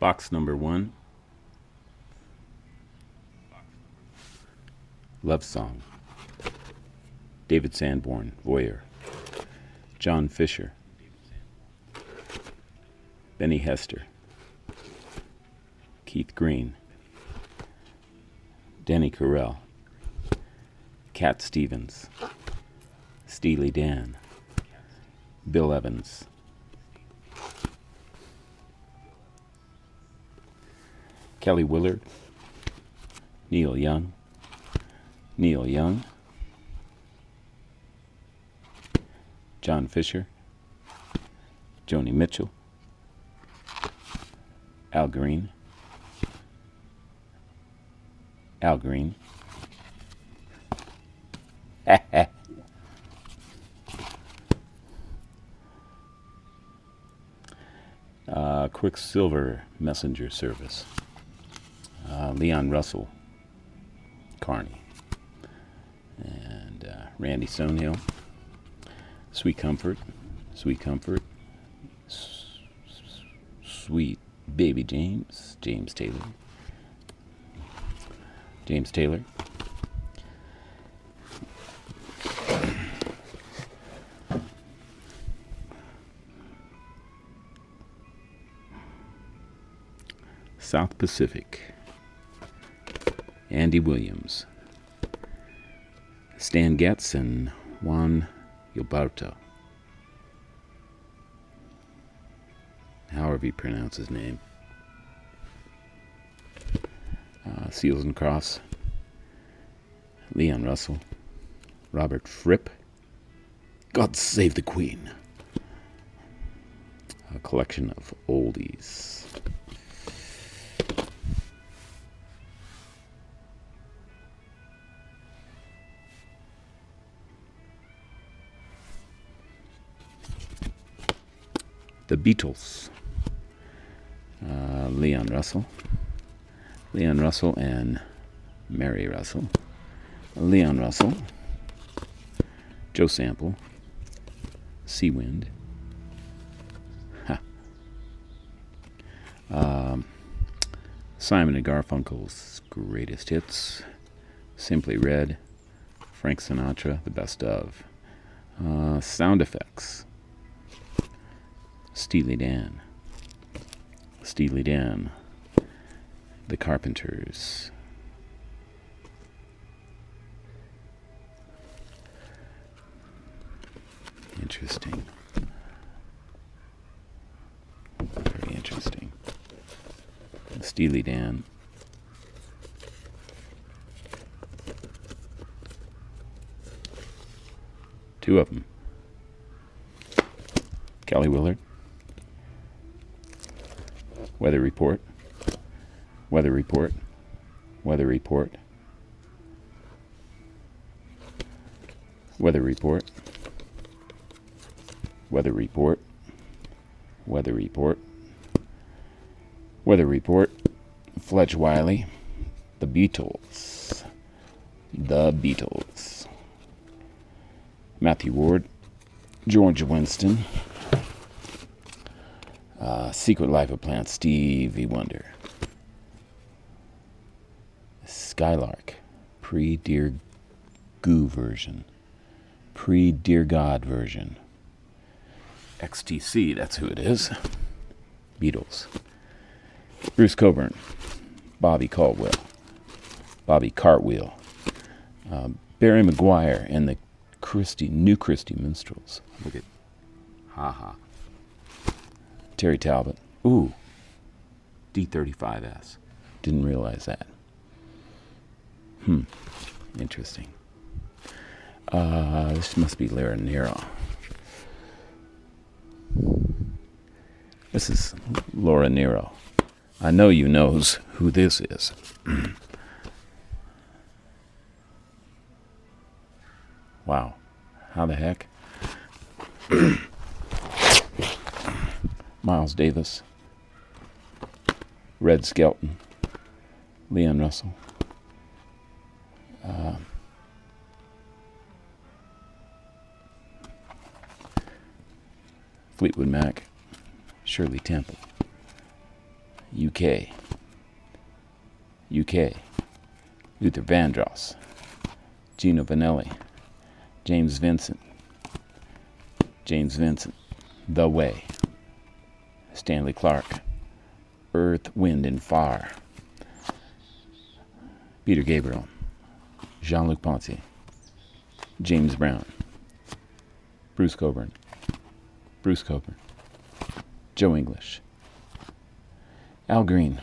Box number 1, Love Song. David Sanborn, Voyeur. John Fisher. Benny Hester. Keith Green. Denny Carell. Cat Stevens. Steely Dan. Bill Evans. Kelly Willard. Neil Young. Neil Young. John Fisher. Joni Mitchell. Al Green. Al Green. Quicksilver Messenger Service. Leon Russell, Carney. And Randy Stonehill. Sweet Comfort. Sweet Comfort. Sweet Baby James. James Taylor. James Taylor. South Pacific. Andy Williams. Stan Getz and Juan Gilberto. However you pronounce his name. Seals and Crofts. Leon Russell. Robert Fripp. God Save the Queen. A collection of oldies. The Beatles. Leon Russell. Leon Russell and Mary Russell. Leon Russell. Joe Sample. Seawind. Simon and Garfunkel's Greatest Hits. Simply Red. Frank Sinatra, The Best Of. Sound Effects. Steely Dan. Steely Dan. The Carpenters. Interesting. Very interesting. Steely Dan. Two of them. Kelly Willard. Weather Report. Weather Report. Weather Report. Weather Report. Weather Report. Weather Report. Weather Report. Fletch Wiley. The Beatles. The Beatles. Matthew Ward. George Winston. Secret Life of Plants. Stevie Wonder. Skylark. Pre-Dear Goo version. Pre-Dear God version. XTC, that's who it is. Beatles. Bruce Cockburn. Bobby Caldwell. Bobby Cartwheel. Barry McGuire and the New Christie Minstrels. Look at Ha Ha. Terry Talbot. Ooh. D35S. Didn't realize that. Interesting. This must be Laura Nyro. This is Laura Nyro. I know you knows who this is. Wow. How the heck? Miles Davis. Red Skelton. Leon Russell. Fleetwood Mac. Shirley Temple. UK, UK, Luther Vandross, Gino Vanelli, James Vincent, The Way, Stanley Clarke, Earth, Wind and Fire, Peter Gabriel, Jean-Luc Ponty, James Brown, Bruce Cockburn, Joe English, Al Green,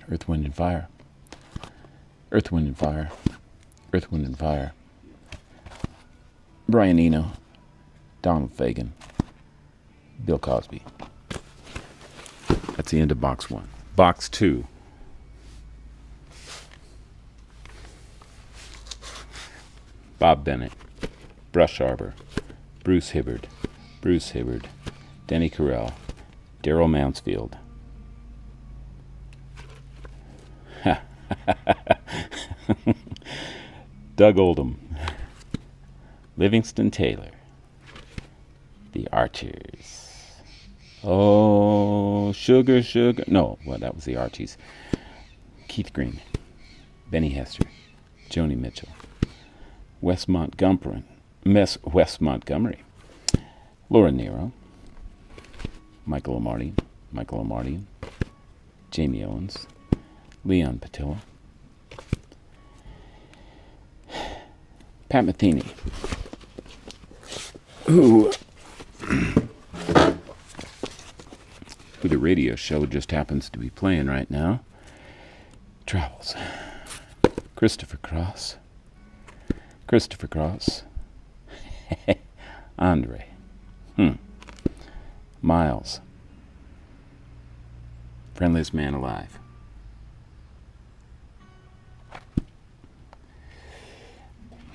Earth, Wind and Fire, Brian Eno, Donald Fagen, Bill Cosby. That's the end of box 1. Box 2. Bob Bennett, Brush Arbor, Bruce Hibbard, Denny Carell, Daryl Mansfield. Doug Oldham, Livingston Taylor, The Archers. Oh, Sugar. No, well, that was the Archies. Keith Green, Benny Hester, Joni Mitchell, Wes Montgomery, Laura Nyro, Michael Omartian, Jamie Owens, Leon Patillo, Pat Metheny, who the radio show just happens to be playing right now, travels. Christopher Cross, Andre, Miles, Friendliest Man Alive,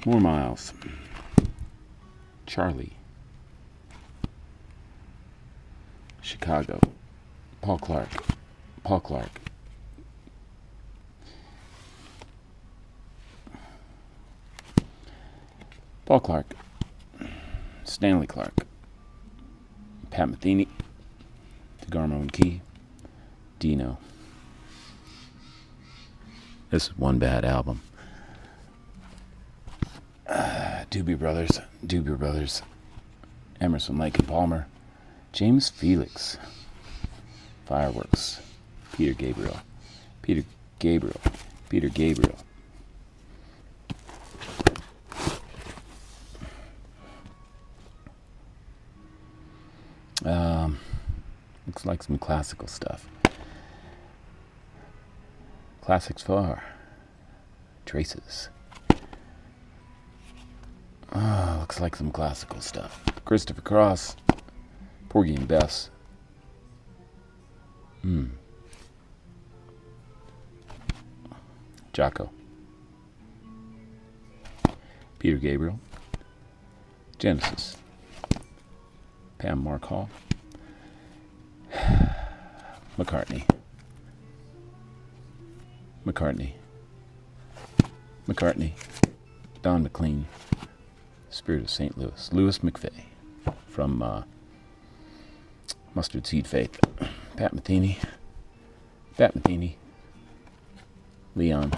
more Miles, Charlie, Chicago, Paul Clark, Stanley Clarke, Pat Metheny, DeGarmo and Key, Dino. This is one bad album. Doobie Brothers, Emerson, Lake and Palmer, James Felix, Fireworks, Peter Gabriel. Looks like some classical stuff. Classics for Traces. Looks like some classical stuff. Christopher Cross, Porgy and Bess. Jocko. Peter Gabriel. Genesis. Pam Mark Hall. McCartney. Don McLean. Spirit of St. Louis. Louis McVeigh from Mustard Seed Faith. Pat Metheny. Leon.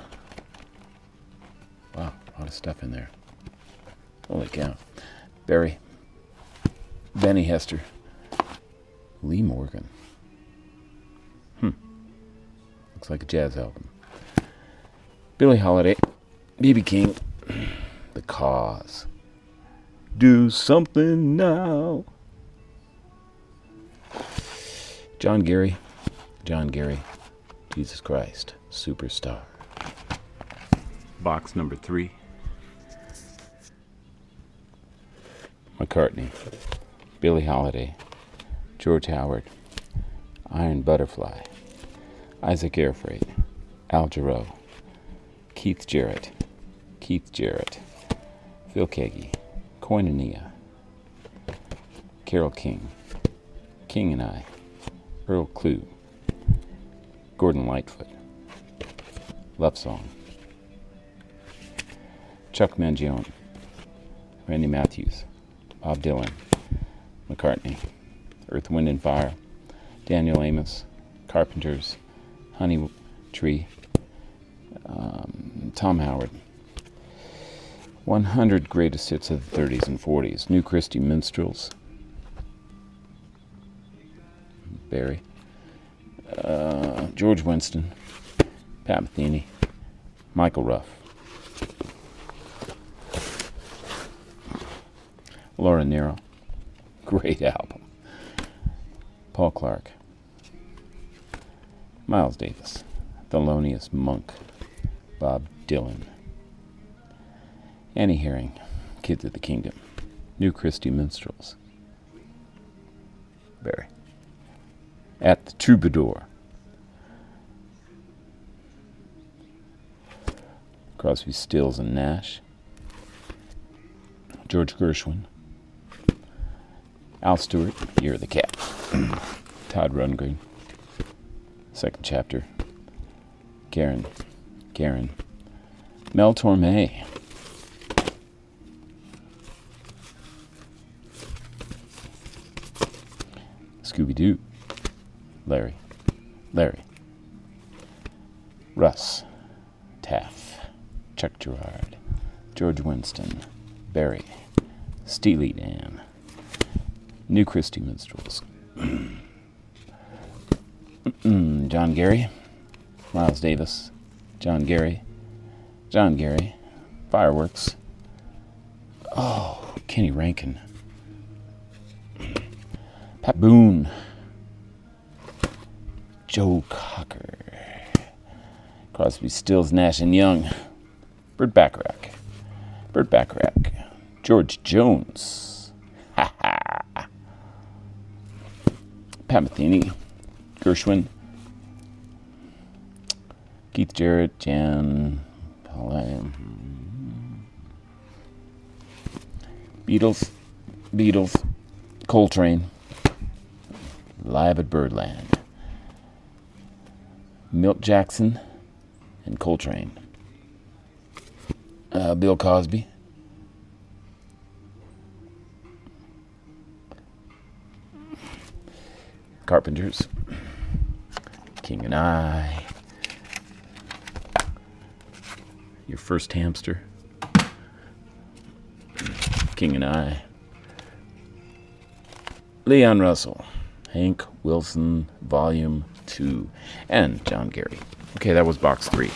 Wow, a lot of stuff in there. Holy cow. Barry. Benny Hester. Lee Morgan. Looks like a jazz album. Billie Holiday. B.B. King. The Cause. Do Something Now. John Gary. Jesus Christ. Superstar. Box number 3. McCartney. Billie Holiday. George Howard. Iron Butterfly. Isaac Airfreight. Al Jarreau. Keith Jarrett. Phil Keaggy. Koinonia. Carole King. King and I. Earl Klugh. Gordon Lightfoot. Love Song. Chuck Mangione. Randy Matthews. Bob Dylan. McCartney. Earth, Wind and Fire. Daniel Amos. Carpenters, Honey Tree, Tom Howard. 100 greatest hits of the 30s and 40s. New Christy Minstrels. Barry. George Winston. Pat Metheny. Michael Ruff. Laura Nyro. Great album. Paul Clark. Miles Davis. Thelonious Monk. Bob Dylan. Annie Herring. Kids of the Kingdom. New Christy Minstrels. Barry. At the Troubadour. Crosby, Stills, and Nash. George Gershwin. Al Stewart, Year of the Cat. Todd Rundgren. Second Chapter. Karen. Mel Torme. Scooby-Doo. Larry. Russ. Taff. Chuck Girard. George Winston. Barry. Steely Dan. New Christy Minstrels. John Gary. Miles Davis. John Gary. Fireworks. Oh, Kenny Rankin. Pat Boone. Joe Cocker. Crosby, Stills, Nash, and Young. Burt Bacharach. George Jones. Ha ha. Pat Metheny. Gershwin. Keith Jarrett. Jan. Beatles. Coltrane. Live at Birdland. Milt Jackson and Coltrane. Bill Cosby. Carpenters. King and I. Your First Hamster. King and I. Leon Russell. Hank Wilson, Volume 2. And John Gary. Okay, that was box 3.